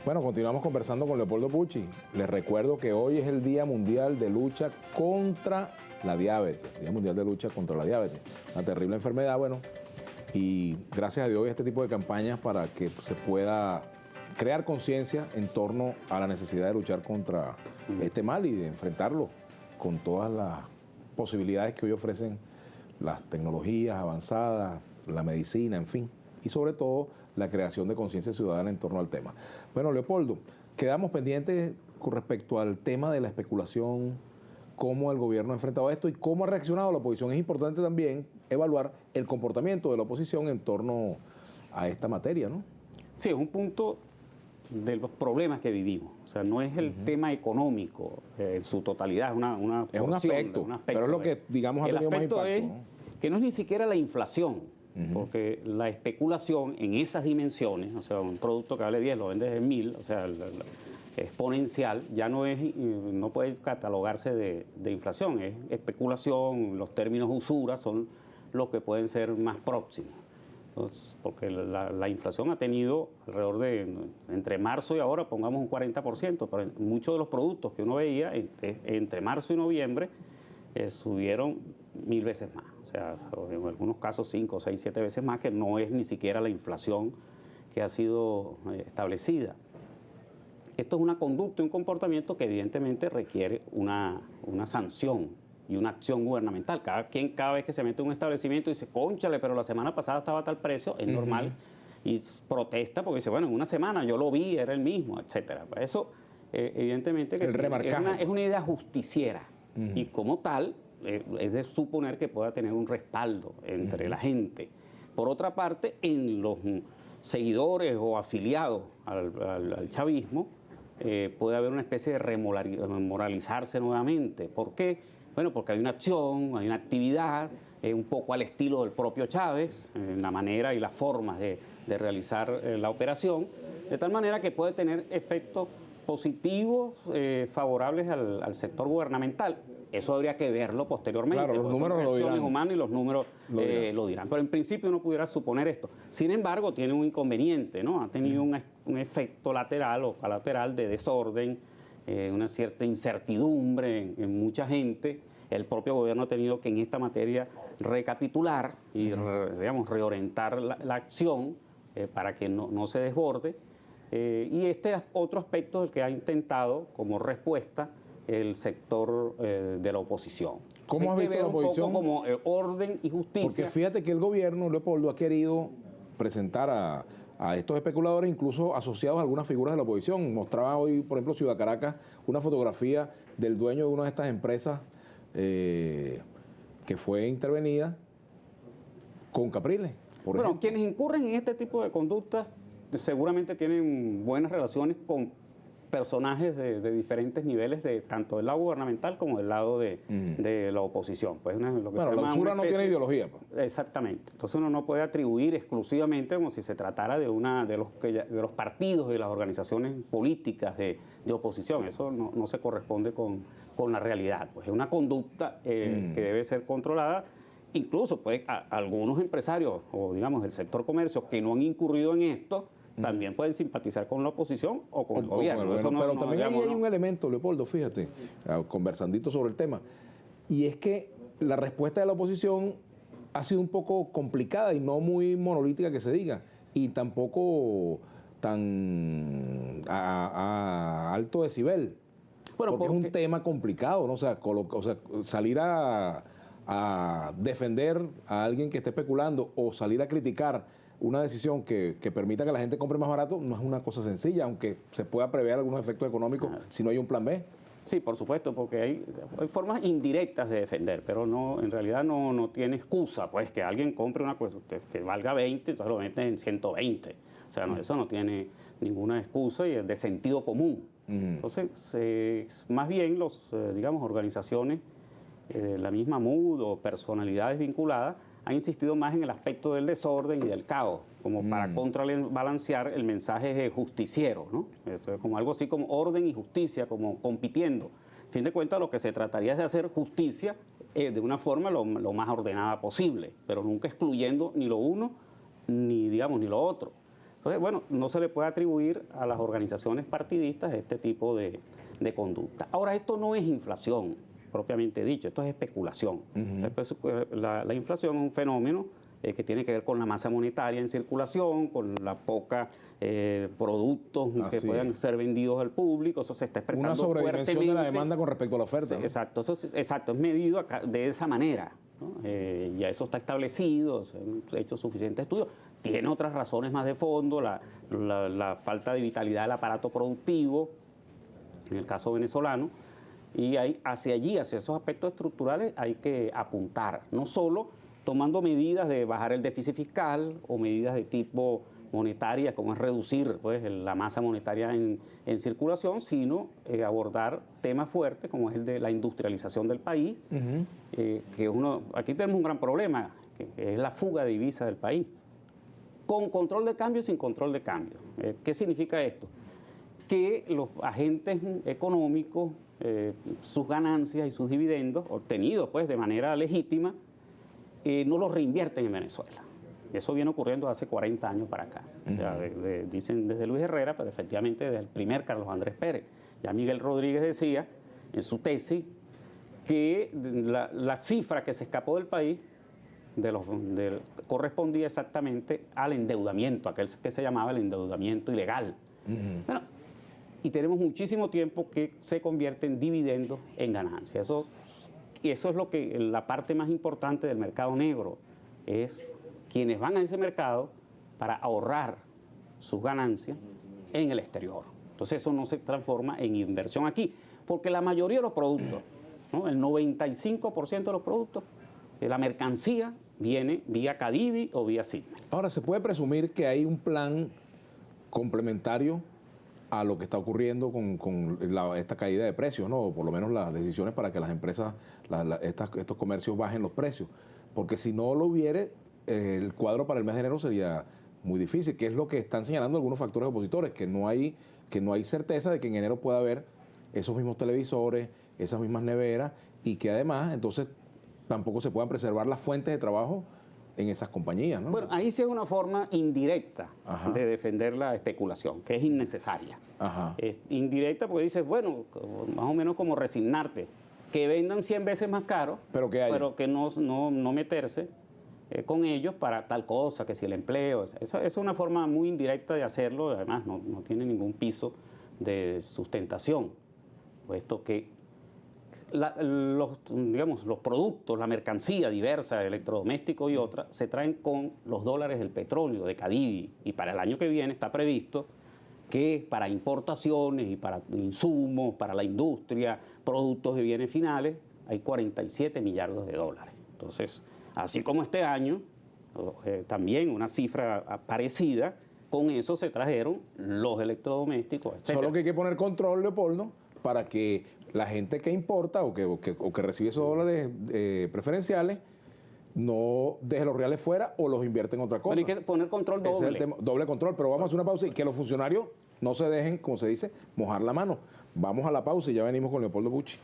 Bueno, continuamos conversando con Leopoldo Pucci. Les recuerdo que hoy es el Día Mundial de Lucha contra la Diabetes. Día Mundial de Lucha contra la Diabetes. Una terrible enfermedad, bueno. Y gracias a Dios hay este tipo de campañas para que se pueda crear conciencia en torno a la necesidad de luchar contra este mal y de enfrentarlo con todas las posibilidades que hoy ofrecen las tecnologías avanzadas, la medicina, en fin. Y sobre todo la creación de conciencia ciudadana en torno al tema. Bueno, Leopoldo, quedamos pendientes con respecto al tema de la especulación, cómo el gobierno ha enfrentado esto y cómo ha reaccionado la oposición. Es importante también evaluar el comportamiento de la oposición en torno a esta materia, ¿no? Sí, es un punto de los problemas que vivimos. O sea, no es el tema económico en su totalidad, es una es un aspecto, pero es lo que, digamos, ha tenido más impacto. Es, ¿no?, que no es ni siquiera la inflación, porque la especulación en esas dimensiones, o sea, un producto que vale 10 lo vendes en 1000, o sea, exponencial, ya no puede catalogarse de inflación, es especulación, los términos usura son los que pueden ser más próximos. Entonces, porque la inflación ha tenido alrededor de, entre marzo y ahora, pongamos un 40%, pero muchos de los productos que uno veía entre marzo y noviembre subieron 1000 veces más, o sea, en algunos casos 5, 6, 7 veces más, que no es ni siquiera la inflación que ha sido establecida. Esto es una conducta y un comportamiento que evidentemente requiere una sanción y una acción gubernamental. Cada vez que se mete en un establecimiento dice, cónchale, pero la semana pasada estaba a tal precio, es normal, y protesta porque dice, bueno, en una semana yo lo vi, era el mismo, etcétera. Eso, evidentemente, que es una idea justiciera, y como tal, es de suponer que pueda tener un respaldo entre la gente. Por otra parte, en los seguidores o afiliados al chavismo, puede haber una especie de remoralizarse nuevamente. ¿Por qué? Bueno, porque hay una acción, hay una actividad, un poco al estilo del propio Chávez, en la manera y las formas de realizar la operación, de tal manera que puede tener efectos positivos, favorables al sector gubernamental. Eso habría que verlo posteriormente. Claro, los números lo dirán. Humanas y los números lo dirán. Pero en principio uno pudiera suponer esto. Sin embargo, tiene un inconveniente, ¿no? Ha tenido un efecto lateral o colateral de desorden, una cierta incertidumbre en mucha gente. El propio gobierno ha tenido que en esta materia recapitular y reorientar la acción para que no se desborde. Y este es otro aspecto del que ha intentado como respuesta el sector de la oposición. ¿Cómo has visto la oposición? Un poco como orden y justicia. Porque fíjate que el gobierno, Leopoldo, ha querido presentar a estos especuladores, incluso asociados a algunas figuras de la oposición. Mostraba hoy, por ejemplo, Ciudad Caracas, una fotografía del dueño de una de estas empresas que fue intervenida con Capriles, por ejemplo. Quienes incurren en este tipo de conductas seguramente tienen buenas relaciones con personajes de diferentes niveles, tanto del lado gubernamental como del lado de la oposición. Pues, lo que la usura no tiene ideología. Pues. Exactamente. Entonces uno no puede atribuir exclusivamente como si se tratara de los partidos y de las organizaciones políticas de oposición. Eso no se corresponde con la realidad. Pues es una conducta que debe ser controlada. Incluso pues, algunos empresarios o digamos del sector comercio que no han incurrido en esto también pueden simpatizar con la oposición o con el gobierno. Pero también hay un elemento, Leopoldo, fíjate, conversandito sobre el tema, y es que la respuesta de la oposición ha sido un poco complicada y no muy monolítica que se diga, y tampoco tan a alto decibel, porque es un tema complicado, ¿no? O sea, salir a defender a alguien que esté especulando o salir a criticar una decisión que permita que la gente compre más barato no es una cosa sencilla, aunque se pueda prever algunos efectos económicos si no hay un plan B. Sí, por supuesto, porque hay formas indirectas de defender, pero en realidad no tiene excusa, pues que alguien compre una cosa que valga 20, entonces lo meten en 120. O sea, eso no tiene ninguna excusa y es de sentido común. Entonces, más bien digamos, organizaciones, la misma MUD o personalidades vinculadas, han insistido más en el aspecto del desorden y del caos, como para contrabalancear el mensaje justiciero, ¿no? Esto es como algo así como orden y justicia, como compitiendo. A fin de cuentas, lo que se trataría es de hacer justicia de una forma lo más ordenada posible, pero nunca excluyendo ni lo uno ni lo otro. Entonces, bueno, no se le puede atribuir a las organizaciones partidistas este tipo de conducta. Ahora, esto no es inflación, propiamente dicho, esto es especulación. La inflación es un fenómeno que tiene que ver con la masa monetaria en circulación, con la poca productos que puedan ser vendidos al público, eso se está expresando fuertemente. Una sobredimensión de la demanda con respecto a la oferta. Sí, ¿no? Exacto, es medido de esa manera, ¿no? Ya eso está establecido, se han hecho suficientes estudios. Tiene otras razones más de fondo, la falta de vitalidad del aparato productivo, en el caso venezolano, y hacia esos aspectos estructurales hay que apuntar, no solo tomando medidas de bajar el déficit fiscal o medidas de tipo monetaria, como es reducir pues, la masa monetaria en circulación, sino abordar temas fuertes como es el de la industrialización del país, aquí tenemos un gran problema, que es la fuga de divisas del país, con control de cambio y sin control de cambio. ¿Qué significa esto? Que los agentes económicos, sus ganancias y sus dividendos obtenidos pues, de manera legítima, no los reinvierten en Venezuela. Eso viene ocurriendo hace 40 años para acá. O sea, dicen desde Luis Herrera, pero efectivamente desde el primer Carlos Andrés Pérez. Ya Miguel Rodríguez decía en su tesis que la cifra que se escapó del país correspondía exactamente al endeudamiento, aquel que se llamaba el endeudamiento ilegal. Bueno, y tenemos muchísimo tiempo que se convierte en dividendos en ganancias. Y eso es la parte más importante del mercado negro, es quienes van a ese mercado para ahorrar sus ganancias en el exterior. Entonces eso no se transforma en inversión aquí, porque la mayoría de los productos, ¿no? El 95% de los productos, de la mercancía, viene vía Cadivi o vía Sidney. Ahora, ¿se puede presumir que hay un plan complementario a lo que está ocurriendo con esta caída de precios, ¿no? O por lo menos las decisiones para que las empresas, estos comercios bajen los precios? Porque si no lo hubiere, el cuadro para el mes de enero sería muy difícil, que es lo que están señalando algunos factores opositores, que no hay certeza de que en enero pueda haber esos mismos televisores, esas mismas neveras, y que además entonces tampoco se puedan preservar las fuentes de trabajo en esas compañías, ¿no? Bueno, ahí sí es una forma indirecta de defender la especulación, que es innecesaria. Es indirecta porque dices, bueno, más o menos como resignarte, que vendan 100 veces más caro, pero que no meterse con ellos para tal cosa, que si el empleo. Eso es una forma muy indirecta de hacerlo, además no tiene ningún piso de sustentación, puesto que los productos, la mercancía diversa, electrodomésticos y otras, se traen con los dólares del petróleo, de Cadivi, y para el año que viene está previsto que para importaciones y para insumos, para la industria, productos de bienes finales, hay 47 millardos de dólares. Entonces, así como este año, también una cifra parecida, con eso se trajeron los electrodomésticos, etc. Solo que hay que poner control, Leopoldo, para que la gente que importa o que recibe esos dólares preferenciales no deje los reales fuera o los invierte en otra cosa. Pero hay que poner control doble. Ese es el tema, doble control, pero vamos a hacer una pausa y que los funcionarios no se dejen, como se dice, mojar la mano. Vamos a la pausa y ya venimos con Leopoldo Bucci.